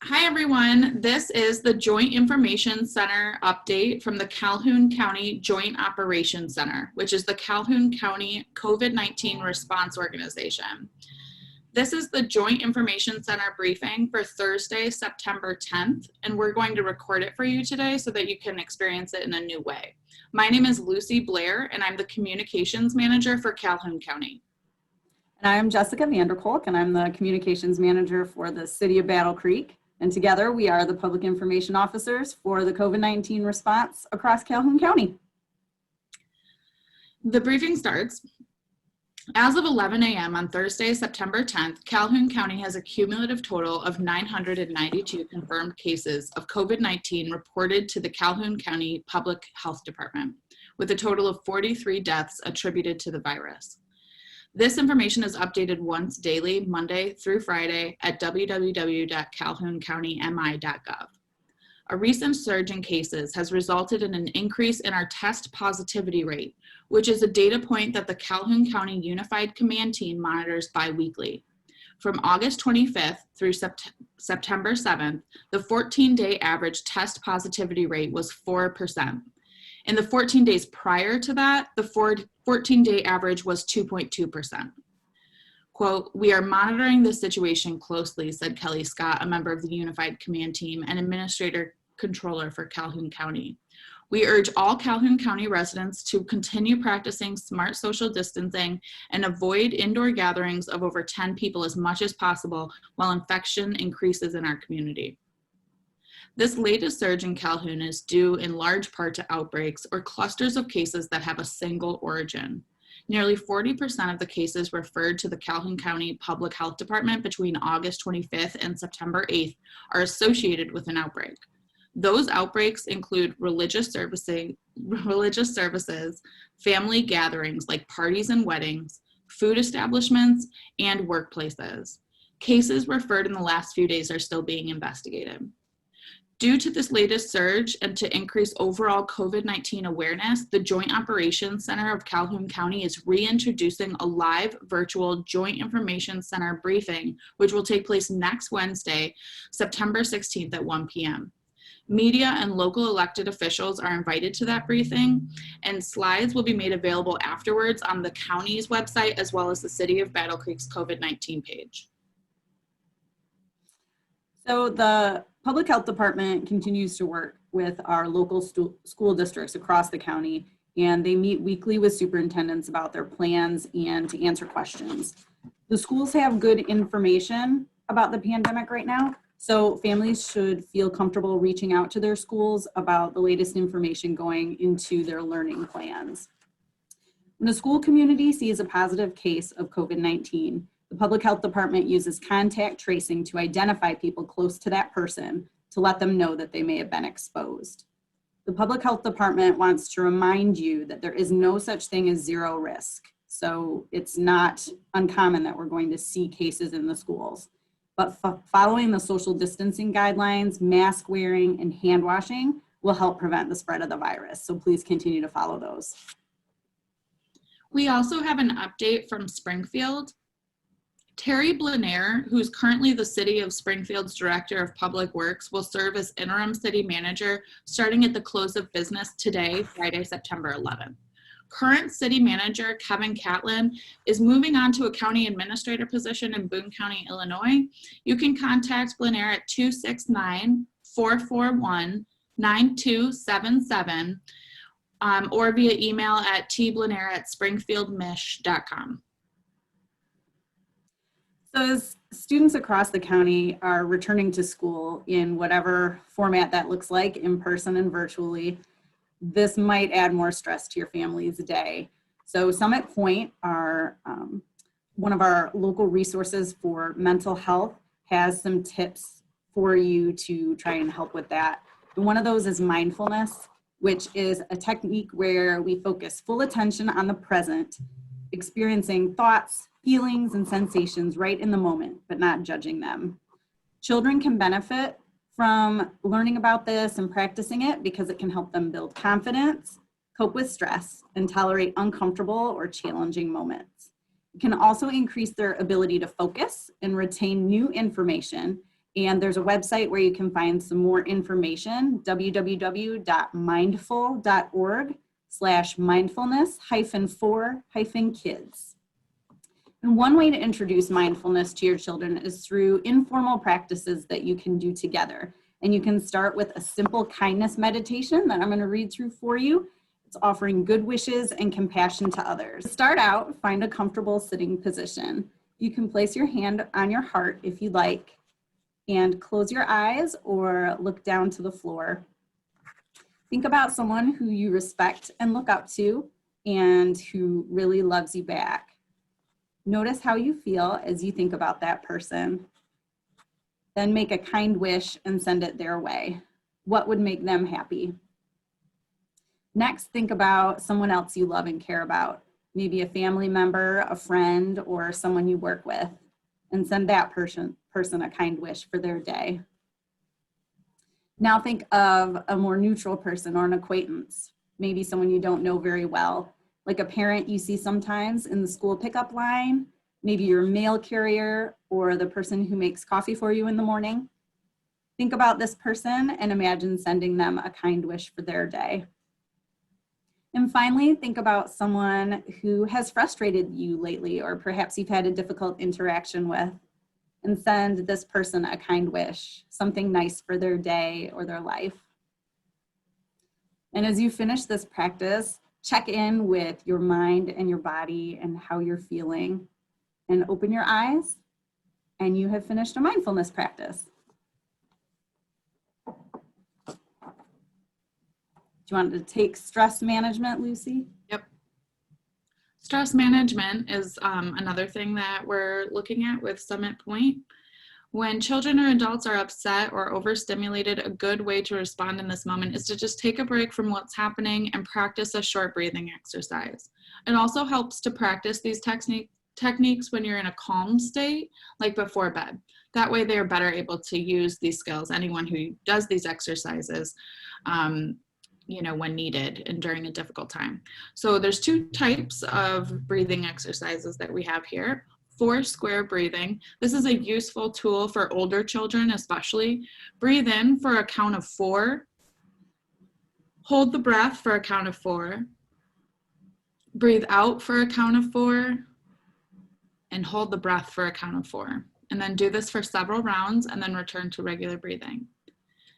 Hi everyone, this is the Joint Information Center update from the Calhoun County Joint Operations Center, which is the Calhoun County COVID-19 Response Organization. This is the Joint Information Center briefing for Thursday, September 10th, and we're going to record it for you today so that you can experience it in a new way. My name is Lucy Blair, and I'm the Communications Manager for Calhoun County. And I'm Jessica VanderKolk, and I'm the Communications Manager for the City of Battle Creek. And together we are the Public Information Officers for the COVID-19 response across Calhoun County. The briefing starts. As of 11 a.m. on Thursday, September 10th, Calhoun County has a cumulative total of 992 confirmed cases of COVID-19 reported to the Calhoun County Public Health Department, with a total of 43 deaths attributed to the virus. This information is updated once daily, Monday through Friday at www.calhouncountymi.gov. A recent surge in cases has resulted in an increase in our test positivity rate, which is a data point that the Calhoun County Unified Command Team monitors bi-weekly. From August 25th through September 7th, the 14-day average test positivity rate was 4%. In the 14 days prior to that, the 14-day average was 2.2%. Quote, "We are monitoring this situation closely," said Kelly Scott, a member of the Unified Command Team and Administrator Controller for Calhoun County. "We urge all Calhoun County residents to continue practicing smart social distancing and avoid indoor gatherings of over 10 people as much as possible while infection increases in our community." This latest surge in Calhoun is due in large part to outbreaks or clusters of cases that have a single origin. Nearly 40% of the cases referred to the Calhoun County Public Health Department between August 25th and September 8th are associated with an outbreak. Those outbreaks include religious services, family gatherings like parties and weddings, food establishments, and workplaces. Cases referred in the last few days are still being investigated. Due to this latest surge and to increase overall COVID-19 awareness, the Joint Operations Center of Calhoun County is reintroducing a live virtual Joint Information Center briefing, which will take place next Wednesday, September 16th at 1 p.m. Media and local elected officials are invited to that briefing, and slides will be made available afterwards on the county's website as well as the City of Battle Creek's COVID-19 page. So the Public Health Department continues to work with our local school districts across the county, and they meet weekly with superintendents about their plans and to answer questions. The schools have good information about the pandemic right now, so families should feel comfortable reaching out to their schools about the latest information going into their learning plans. When a school community sees a positive case of COVID-19, the Public Health Department uses contact tracing to identify people close to that person to let them know that they may have been exposed. The Public Health Department wants to remind you that there is no such thing as zero risk. So it's not uncommon that we're going to see cases in the schools. But following the social distancing guidelines, mask wearing, and hand washing will help prevent the spread of the virus. So please continue to follow those. We also have an update from Springfield. Terry Blair, who's currently the City of Springfield's Director of Public Works, will serve as interim city manager starting at the close of business today, Friday, September 11th. Current city manager Kevin Catlin is moving on to a county administrator position in Boone County, Illinois. You can contact Blair at 269-441-9277 or via email at tblair@springfieldmich.com. So as students across the county are returning to school in whatever format that looks like, in person and virtually, this might add more stress to your family's day. So Summit Point, one of our local resources for mental health, has some tips for you to try and help with that. And one of those is mindfulness, which is a technique where we focus full attention on the present, experiencing thoughts, feelings, and sensations right in the moment, but not judging them. Children can benefit from learning about this and practicing it because it can help them build confidence, cope with stress, and tolerate uncomfortable or challenging moments. It can also increase their ability to focus and retain new information And there's a website where you can find some more information, www.mindful.org/mindfulness-for-kids. And one way to introduce mindfulness to your children is through informal practices that you can do together. And you can start with a simple kindness meditation that I'm going to read through for you. It's offering good wishes and compassion to others. To start out, find a comfortable sitting position. You can place your hand on your heart if you like, and close your eyes or look down to the floor. Think about someone who you respect and look up to and who really loves you back. Notice how you feel as you think about that person. Then make a kind wish and send it their way. What would make them happy? Next, think about someone else you love and care about, maybe a family member, a friend, or someone you work with, and send that person a kind wish for their day. Now think of a more neutral person or an acquaintance, maybe someone you don't know very well, like a parent you see sometimes in the school pickup line, maybe your mail carrier, or the person who makes coffee for you in the morning. Think about this person and imagine sending them a kind wish for their day. And finally, think about someone who has frustrated you lately, or perhaps you've had a difficult interaction with, and send this person a kind wish, something nice for their day or their life. And as you finish this practice, check in with your mind and your body and how you're feeling, and open your eyes, and you have finished a mindfulness practice. Do you want to take stress management, Lucy? Yep. Stress management is another thing that we're looking at with Summit Point. When children or adults are upset or overstimulated, a good way to respond in this moment is to just take a break from what's happening and practice a short breathing exercise. It also helps to practice these techniques when you're in a calm state, like before bed. That way they're better able to use these skills, anyone who does these exercises, when needed and during a difficult time. So there's two types of breathing exercises that we have here. 4 square breathing. This is a useful tool for older children especially. Breathe in for a count of 4. Hold the breath for a count of 4. Breathe out for a count of 4. And hold the breath for a count of 4. And then do this for several rounds and then return to regular breathing.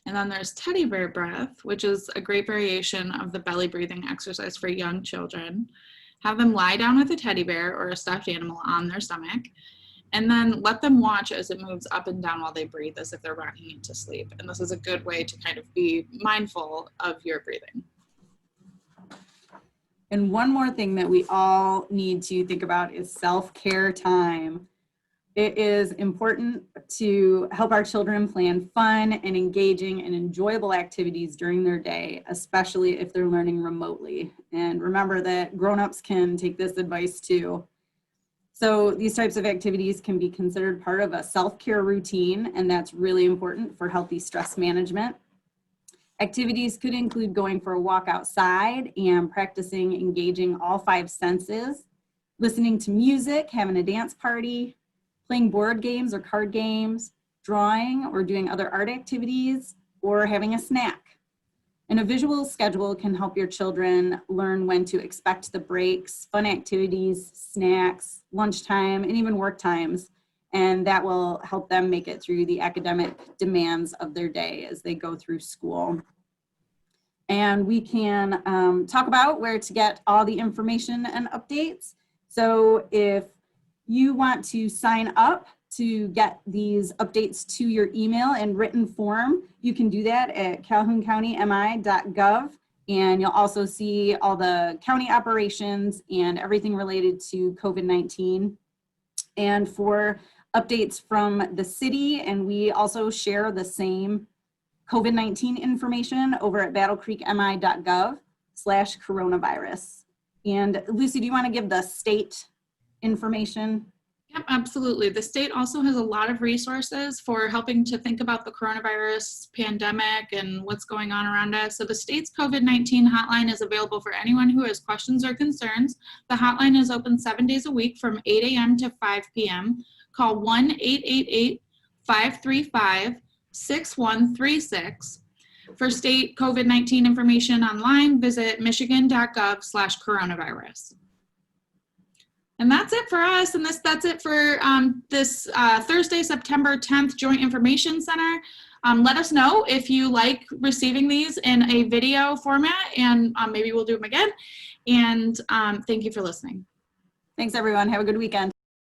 And then there's teddy bear breath, which is a great variation of the belly breathing exercise for young children. Have them lie down with a teddy bear or a stuffed animal on their stomach, and then let them watch as it moves up and down while they breathe as if they're rocking into sleep. And this is a good way to kind of be mindful of your breathing. And one more thing that we all need to think about is self-care time. It is important to help our children plan fun and engaging and enjoyable activities during their day, especially if they're learning remotely. And remember that grown-ups can take this advice too. So these types of activities can be considered part of a self-care routine, and that's really important for healthy stress management. Activities could include going for a walk outside and practicing engaging all 5 senses, listening to music, having a dance party, playing board games or card games, drawing or doing other art activities, or having a snack. And a visual schedule can help your children learn when to expect the breaks, fun activities, snacks, lunchtime, and even work times. And that will help them make it through the academic demands of their day as they go through school. And we can talk about where to get all the information and updates. So if you want to sign up to get these updates to your email in written form, you can do that at calhouncountymi.gov, and you'll also see all the county operations and everything related to COVID-19. And for updates from the city, and we also share the same COVID-19 information over at battlecreekmi.gov/coronavirus. And Lucy, do you want to give the state information? Yep, absolutely. The state also has a lot of resources for helping to think about the coronavirus pandemic and what's going on around us. So the state's COVID-19 hotline is available for anyone who has questions or concerns. The hotline is open 7 days a week from 8 a.m. to 5 p.m. Call 1-888 535-6136. For state COVID-19 information online, visit michigan.gov/coronavirus. And that's it for us. And that's it for this Thursday, September 10th Joint Information Center. Let us know if you like receiving these in a video format, and maybe we'll do them again. And thank you for listening. Thanks, everyone. Have a good weekend.